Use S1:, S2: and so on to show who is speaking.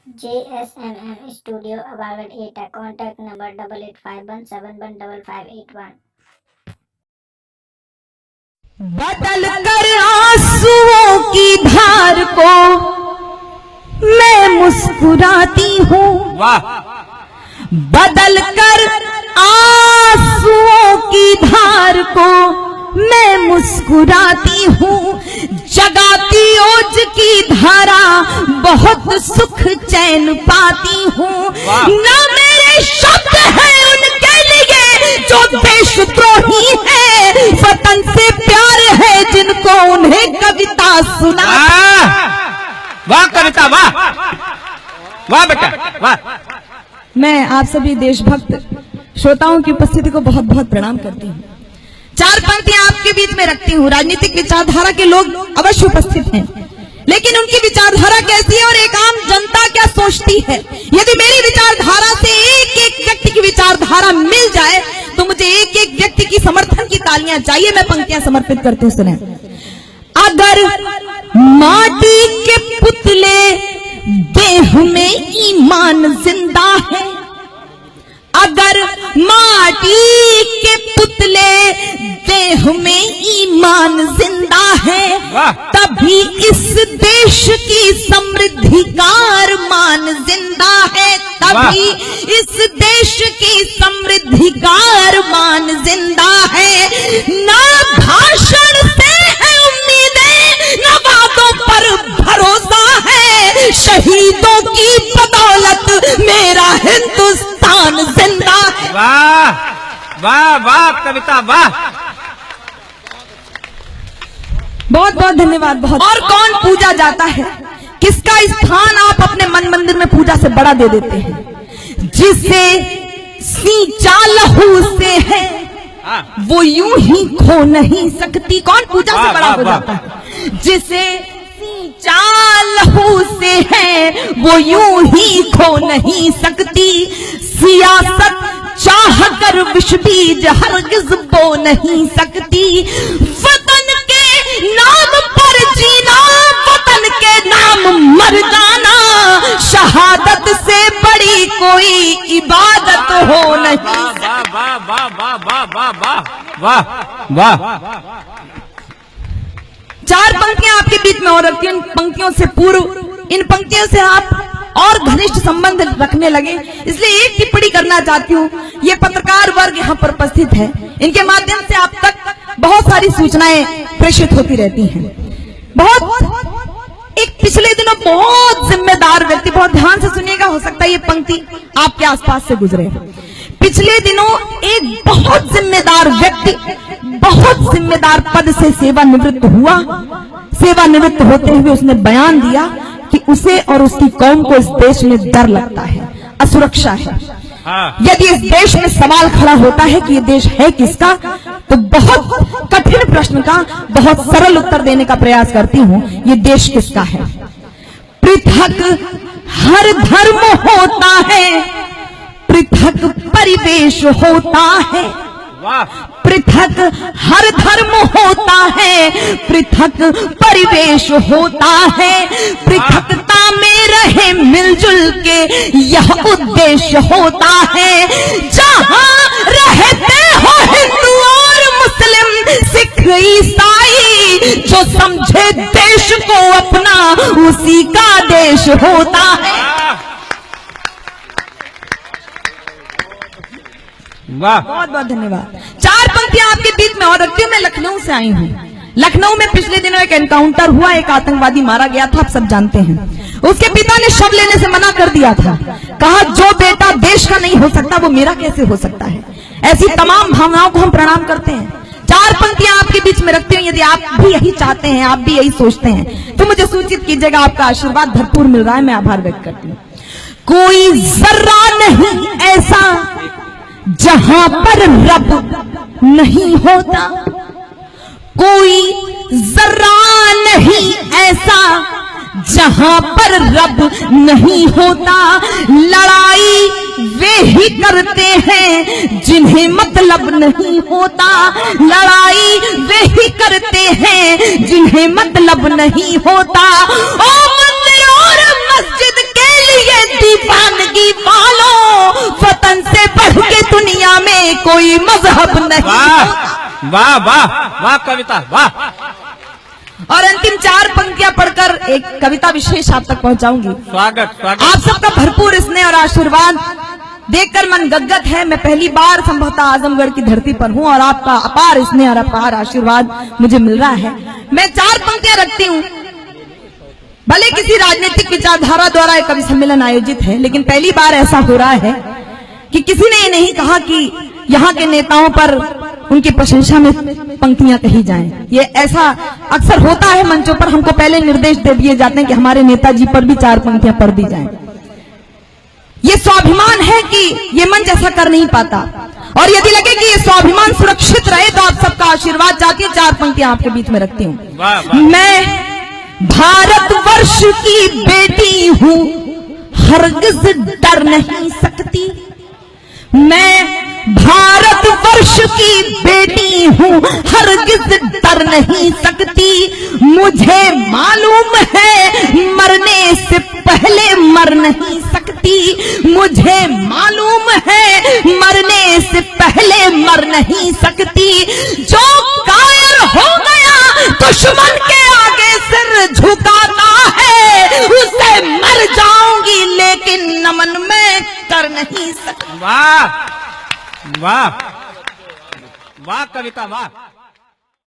S1: JSMM Studio Abarwad ETA. Contact number 8851715581.
S2: बदल कर आंसुओं की धार को मैं मुस्कुराती हूँ।
S3: वाह।
S2: बदल कर आंसुओं की धार को मैं मुस्कुराती हूँ। जगाती ओज की धारा बहुत सुख चैन पाती हूँ। ना मेरे शब्द हैं उनके लिए जो देशद्रोही है, वतन से प्यार है जिनको उन्हें कविता सुना।
S3: वाह कविता, वाह वाह बेटा वाह।
S2: मैं आप सभी देशभक्त श्रोताओं की उपस्थिति को बहुत बहुत प्रणाम करती हूँ। चार पंक्तियां आपके बीच में रखती हूँ। राजनीतिक विचारधारा के लोग अवश्य उपस्थित हैं, लेकिन उनकी विचारधारा कैसी है और एक आम जनता क्या सोचती है। यदि मेरी विचारधारा से एक एक व्यक्ति की विचारधारा मिल जाए तो मुझे एक एक व्यक्ति की समर्थन की तालियां चाहिए। मैं पंक्तियां समर्पित करती हूँ, सुने। अगर माटी के पुतले देह में ईमान जिंदा है, अगर माटी के पुतले देह में ईमान जिंदा है, तभी इस देश की समृद्धि का अरमान जिंदा है। तभी इस देश की समृद्धि का अरमान जिंदा है। ना भाषण से है उम्मीदें, ना वादों पर भरोसा है। शहीदों की बदौलत मेरा हिंदुस्तान जिंदा है।
S3: वाह वाह वाह कविता, वाह।
S2: बहुत बहुत धन्यवाद। बहुत। और कौन पूजा जाता है, किसका स्थान आप अपने मन मंदिर में पूजा से बड़ा दे देते हैं। जिसे सींचा लहू से है वो यूं ही खो नहीं सकती। कौन पूजा से बड़ा हो जाता है? जिसे सींचा लहू से है वो यूं ही खो नहीं सकती। सियासत चाह कर विष बीज हरगिज बो नहीं सकती। वतन के नाम पर जीना, वतन के नाम मर जाना, शहादत से बड़ी कोई इबादत हो नहीं।
S3: वाह वाह वाह वाह वाह वाह वाह वाह।
S2: चार पंक्तियां आपके बीच में और रखती हूं। इन पंक्तियों से पूर्व, इन पंक्तियों से आप और घनिष्ठ संबंध रखने लगे, इसलिए एक टिप्पणी करना चाहती हूँ। ये पत्रकार वर्ग यहाँ पर उपस्थित है, इनके माध्यम से आप तक बहुत सारी सूचनाएं प्रेषित होती रहती हैं। एक पिछले दिनों बहुत जिम्मेदार व्यक्ति, बहुत ध्यान से सुनिएगा, हो सकता है ये पंक्ति आपके आसपास से गुजरे। पिछले दिनों एक बहुत जिम्मेदार व्यक्ति बहुत जिम्मेदार पद से सेवानिवृत्त हुआ। सेवानिवृत्त होते हुए उसने बयान दिया कि उसे और उसकी कौम को इस देश में डर लगता है, असुरक्षा है। यदि इस देश में सवाल खड़ा होता है कि ये देश है किसका, तो बहुत कठिन प्रश्न का बहुत सरल उत्तर देने का प्रयास करती हूँ। ये देश किसका है? पृथक हर धर्म होता है, पृथक परिवेश होता है। पृथक हर धर्म होता है, पृथक परिवेश होता है। पृथकता में रहे मिलजुल के यह उद्देश्य होता है। जहां रहते हो हिंदू और मुस्लिम, सिख ईसाई, जो समझे देश को अपना उसी का देश होता है। बहुत बहुत धन्यवाद। चार पंक्तियां आपके बीच में और रखती हूँ। मैं लखनऊ से आई हूँ। लखनऊ में पिछले दिनों एक एनकाउंटर हुआ, एक आतंकवादी मारा गया था, आप सब जानते हैं। उसके पिता ने शव लेने से मना कर दिया था, कहा जो बेटा देश का नहीं हो सकता वो मेरा कैसे हो सकता है। ऐसी तमाम भावनाओं को हम प्रणाम करते हैं। चार पंक्तियां आपके बीच में रखती हूँ। यदि आप भी यही चाहते हैं, आप भी यही सोचते हैं, तो मुझे सूचित कीजिएगा। आपका आशीर्वाद भरपूर मिल रहा है, मैं आभार व्यक्त करती हूँ। कोई जर्रा नहीं ऐसा जहां पर रब नहीं होता, कोई जर्रा नहीं ऐसा जहां पर रब नहीं होता। लड़ाई वे ही करते हैं जिन्हें मतलब नहीं होता। लड़ाई वे ही करते हैं जिन्हें मतलब नहीं होता। ओ मंदिर और मस्जिद के लिए
S3: वाह वाह वाह कविता वाह।
S2: और अंतिम 4 पंक्तियां पढ़कर एक कविता विशेष आप तक पहुंचाऊंगी।
S3: स्वागत स्वागत।
S2: आप सबका भरपूर स्नेह और आशीर्वाद देखकर मन गदगद है। मैं पहली बार संभवतः आजमगढ़ की धरती पर हूं और आपका अपार स्नेह और अपार आशीर्वाद मुझे मिल रहा है। मैं 4 पंक्तियां रखती हूं। भले किसी राजनीतिक विचारधारा द्वारा एक कवि सम्मेलन आयोजित है, लेकिन पहली बार ऐसा हो रहा है कि किसी ने ये नहीं कहा कि यहाँ के नेताओं पर उनकी प्रशंसा में पंक्तियां कही जाएं। ये ऐसा अक्सर होता है मंचों पर, हमको पहले निर्देश दे दिए जाते हैं कि हमारे नेताजी पर भी 4 पंक्तियां पढ़ दी जाएं। ये स्वाभिमान है कि ये मंच ऐसा कर नहीं पाता, और यदि लगे कि ये स्वाभिमान सुरक्षित रहे तो आप सबका आशीर्वाद चाहती हूँ। 4 पंक्तियां आपके बीच में रखती हूँ। मैं भारतवर्ष की बेटी हूँ, हरगिज डर नहीं सकती। मैं भारतवर्ष की बेटी हूँ, हरगिज डर नहीं सकती। मुझे मालूम है मरने से पहले मर नहीं सकती। मुझे मालूम है मरने से पहले मर नहीं सकती। जो कायर हो गया दुश्मन के आगे सिर झुकाता है, उसे मर जाऊंगी लेकिन नमन में कर नहीं सकती।
S3: वाह वाह वाह कविता वाह।